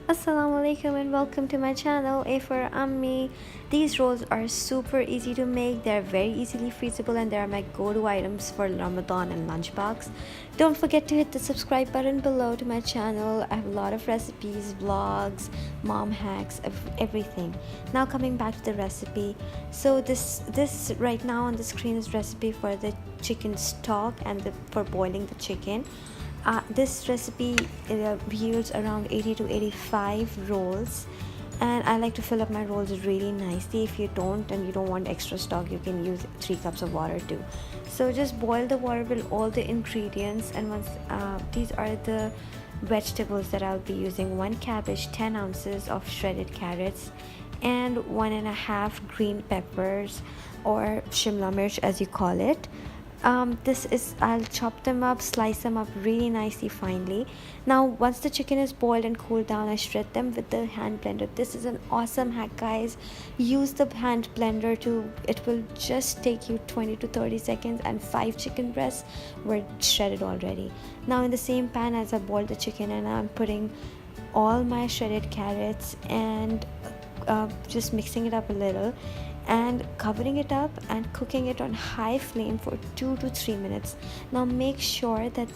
Assalamu alaikum and welcome to my channel A for Ammi. These rolls are super easy to make. They're very easily freezable and they're my go-to items for Ramadan and lunchbox. Don't forget to hit the subscribe button below to my channel. I have a lot of recipes, vlogs, mom hacks, everything. Now coming back to the recipe. So this right now on the screen is recipe for the chicken stock and for boiling the chicken. This recipe yields around 80 to 85 rolls, and I like to fill up my rolls really nicely. If you don't and you don't want extra stock, you can use 3 cups of water too. So just boil the water with all the ingredients, and once these are the vegetables that I'll be using: 1 cabbage, 10 ounces of shredded carrots, and 1.5 green peppers, or shimla mirch as you call it. This is, I'll chop them up, slice them up really nicely finely. Now once the chicken is boiled and cooled down, I shred them with the hand blender. This is an awesome hack, guys. Use the hand blender it will just take you 20 to 30 seconds and 5 chicken breasts were shredded already. Now in the same pan as I boiled the chicken, and I'm putting all my shredded carrots and just mixing it up a little and covering it up and cooking it on high flame for 2 to 3 minutes. Now make sure that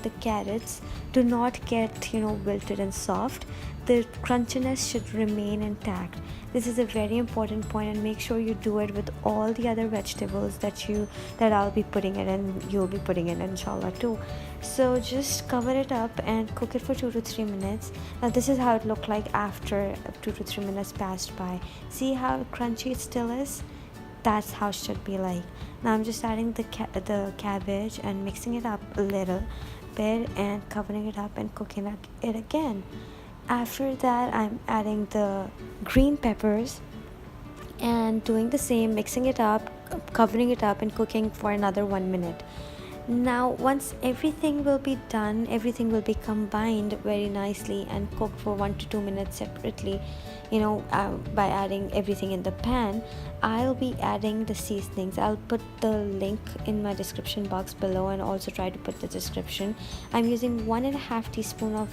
the carrots do not get wilted and soft. The crunchiness should remain intact. This is a very important point, and make sure you do it with all the other vegetables that I'll be putting it and you'll be putting it inshallah too. So just cover it up and cook it for 2 to 3 minutes. Now this is how it looked like after 2 to 3 minutes passed by. See how crunchy it still is? That's how it should be like. Now I'm just adding the cabbage and mixing it up a little bit and covering it up and cooking it again. After that, I'm adding the green peppers and doing the same, mixing it up, covering it up and cooking for another 1 minute. Now once everything will be done, everything will be combined very nicely and cooked for 1 to 2 minutes separately, by adding everything in the pan. I'll be adding the seasonings. I'll put the link in my description box below and also try to put the description. I'm using 1.5 teaspoon of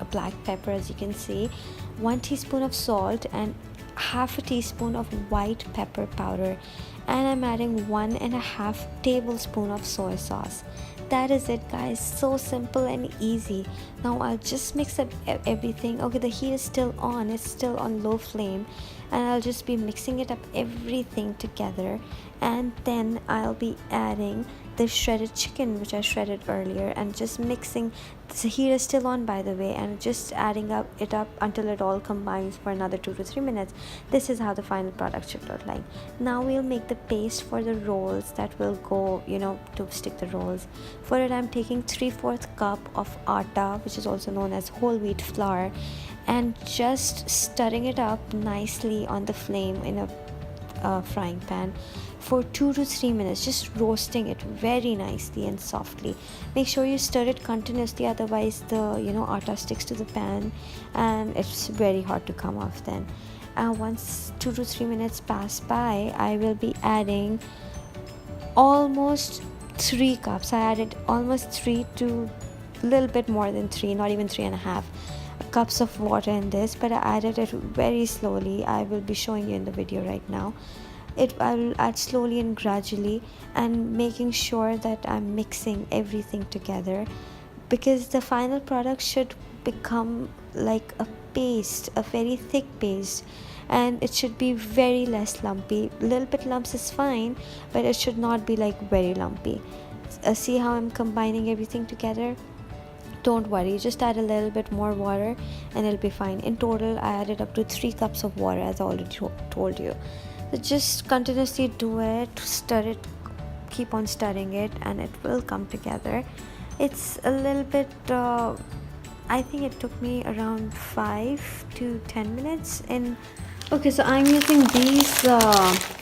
black pepper, as you can see, 1 teaspoon of salt, and half a teaspoon of white pepper powder, and I'm adding 1.5 tablespoon of soy sauce. That is it, guys. So simple and easy. Now I'll just mix up everything. Okay, the heat is still on, it's still on low flame, and I'll just be mixing it up everything together, and then I'll be adding the shredded chicken which I shredded earlier and just mixing. The heat is still on, by the way, and just adding it up until it all combines for another 2 to 3 minutes. This is how the final product should look like. Now we'll make the paste for the rolls that will go to stick the rolls. For it, I'm taking 3/4 cup of atta, which is also known as whole wheat flour, and just stirring it up nicely on the flame in a frying pan for 2 to 3 minutes, just roasting it very nicely and softly. Make sure you stir it continuously, otherwise the atta sticks to the pan and it's very hard to come off then. Once 2 to 3 minutes pass by, I will be adding almost 3 cups. I added almost 3 to a little bit more than 3, not even 3.5 cups of water in this, but I added it very slowly. I will be showing you in the video right now. I will add slowly and gradually, and making sure that I'm mixing everything together, because the final product should become like a paste, a very thick paste, and it should be very less lumpy. A little bit lumps is fine, but it should not be like very lumpy. See how I'm combining everything together? Don't worry, just add a little bit more water and it'll be fine. In total, I added up to 3 cups of water, as I already told you. So just continuously do it, stir it, keep on stirring it, and it will come together. It's a little bit I think it took me around 5 to 10 minutes. Okay, so I'm using these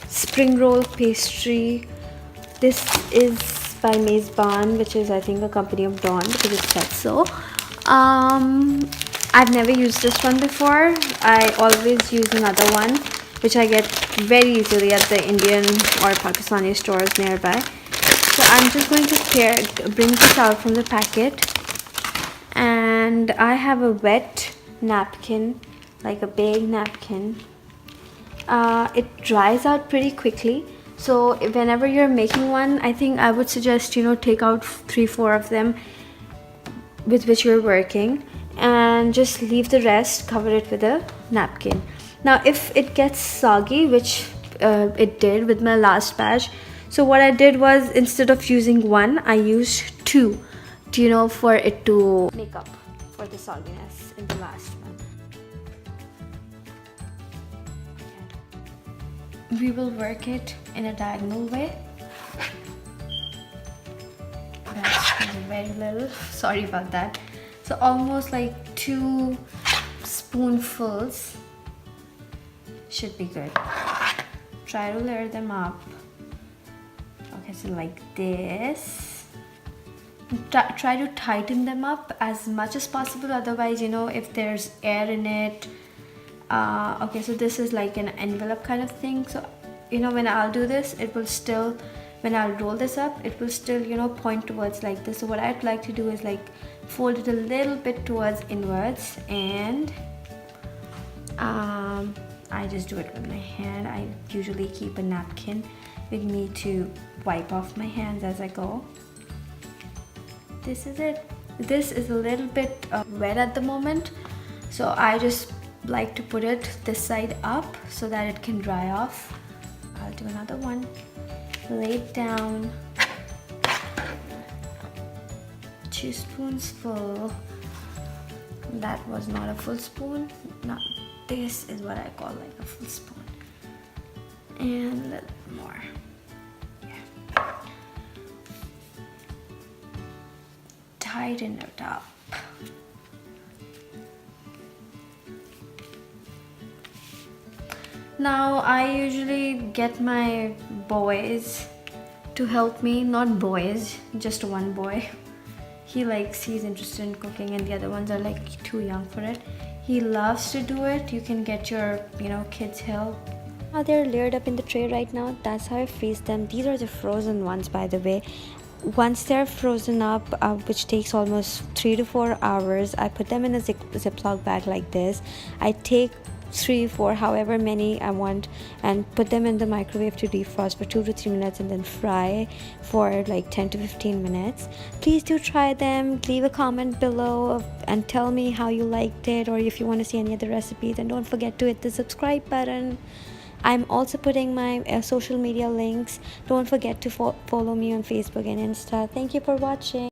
spring roll pastry. This is by Mezban, which is I think a company of Dawn, because it said so. I've never used this one before. I always use another one which I get very easily at the Indian or Pakistani stores nearby. So I'm just going to bring this out from the packet, and I have a wet napkin, like a big napkin. It dries out pretty quickly, so whenever you're making one, I think I would suggest take out 3-4 of them with which you're working, and just leave the rest, cover it with a napkin. Now if it gets soggy, which it did with my last batch, so what I did was, instead of using one, I used two to, for it to make up for the sogginess in the last one. We will work it in a diagonal way. That's very little, sorry about that. So almost like 2 spoonfuls should be good. Try to layer them up. Okay, so like this. Try to tighten them up as much as possible, otherwise if there's air in it. Okay, so this is like an envelope kind of thing, so when I'll do this, it will still, when I'll roll this up, it will still point towards like this. So what I'd like to do is like fold it a little bit towards inwards, and I just do it with my hand. I usually keep a napkin with me to wipe off my hands as I go. This is it. This is a little bit wet at the moment, so I just like to put it this side up so that it can dry off. I'll do another one. Lay it down. 2 spoons full. That was not a full spoon. No, this is what I call like a full spoon. And a little more. Yeah. Tighten it up. Now I usually get my boys to help me, not boys, just one boy. He's interested in cooking, and the other ones are like too young for it. He loves to do it. You can get your kids help. Now they're layered up in the tray right now. That's how I freeze them. These are the frozen ones, by the way. Once they're frozen up, which takes almost 3 to 4 hours, I put them in a Ziploc bag like this. I take 3, 4, however many I want, and put them in the microwave to defrost for 2 to 3 minutes, and then fry for like 10 to 15 minutes. Please do try them. Leave a comment below and tell me how you liked it, or if you want to see any other recipes, and don't forget to hit the subscribe button. I'm also putting my social media links. Don't forget to follow me on Facebook and Insta. Thank you for watching.